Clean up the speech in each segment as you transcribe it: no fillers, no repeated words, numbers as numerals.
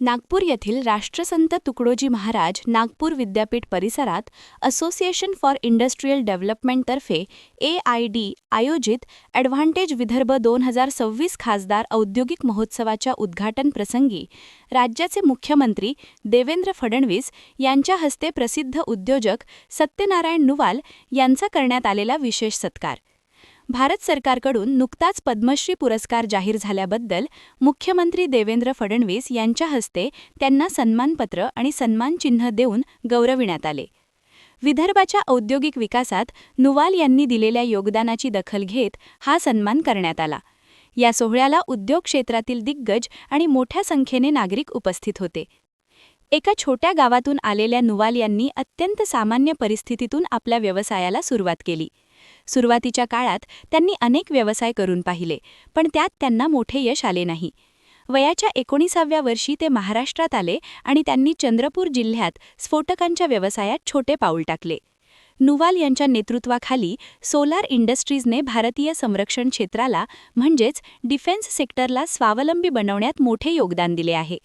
नागपूर येथील राष्ट्रसंत तुकडोजी महाराज नागपूर विद्यापीठ परिसरात असोसिएशन फॉर इंडस्ट्रियल डेव्हलपमेंटतर्फे AID आयोजित ॲडव्हान्टेज विदर्भ 2026 खासदार औद्योगिक महोत्सवाच्या उद्घाटन प्रसंगी राज्याचे मुख्यमंत्री देवेंद्र फडणवीस यांच्या हस्ते प्रसिद्ध उद्योजक सत्यनारायण नुवाल यांचा करण्यात आलेला विशेष सत्कार. भारत सरकारकडून नुकताच पद्मश्री पुरस्कार जाहीर झाल्याबद्दल मुख्यमंत्री देवेंद्र फडणवीस यांच्या हस्ते त्यांना सन्मानपत्र आणि सन्मानचिन्ह देऊन गौरविण्यात आले. विदर्भाच्या औद्योगिक विकासात नुवाल यांनी दिलेल्या योगदानाची दखल घेत हा सन्मान करण्यात आला. या सोहळ्याला उद्योग क्षेत्रातील दिग्गज आणि मोठ्या संख्येने नागरिक उपस्थित होते. एका छोट्या गावातून आलेल्या नुवाल यांनी अत्यंत सामान्य परिस्थितीतून आपल्या व्यवसायाला सुरुवात केली. सुरुवातीच्या काळात त्यांनी अनेक व्यवसाय करून पाहिले, पण त्यात त्यांना मोठे यश आले नाही. वयाच्या 19व्या वर्षी ते महाराष्ट्रात आले आणि त्यांनी चंद्रपूर जिल्ह्यात स्फोटकांच्या व्यवसायात छोटे पाऊल टाकले. नुवाल यांच्या नेतृत्वाखाली सोलार इंडस्ट्रीजने भारतीय संरक्षण क्षेत्राला म्हणजेच डिफेन्स सेक्टरला स्वावलंबी बनवण्यात मोठे योगदान दिले आहे.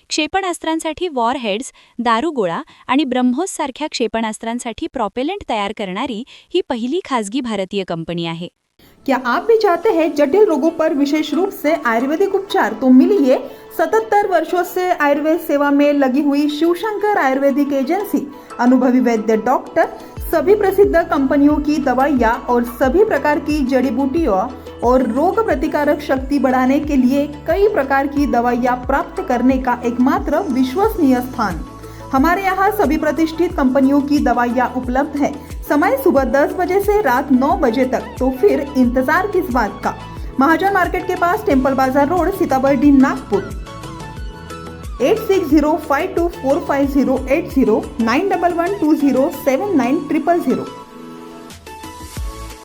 क्षेपणास्त्रांसाठी वॉरहेड्स, दारुगोळा आणि ब्रह्मोससारख्या क्षेपणास्त्रांसाठी प्रॉपेलंट तयार करणारी ही पहिली खासगी भारतीय कंपनी आहे. क्या आप भी चाहते हैं जटिल रोगों पर विशेष रूप से आयुर्वेदिक उपचार? तो मिलिए 77 वर्षों से आयुर्वेद सेवा में लगी हुई शिवशंकर आयुर्वेदिक एजेंसी. अनुभवी वैद्य डॉक्टर, सभी प्रसिद्ध कंपनियों की दवाइयाँ और सभी प्रकार की जड़ी बूटियों और रोग प्रतिकारक शक्ति बढ़ाने के लिए कई प्रकार की दवाइयाँ प्राप्त करने का एकमात्र विश्वसनीय स्थान. हमारे यहाँ सभी प्रतिष्ठित कंपनियों की दवाइयाँ उपलब्ध है. समय सुबह 10 बजे से रात 9 बजे तक. तो फिर इंतजार किस बात का. महाजन मार्केट के पास, टेम्पल बाजार रोड, सीताबर्डी, नागपुर. 8605245080 9112079000.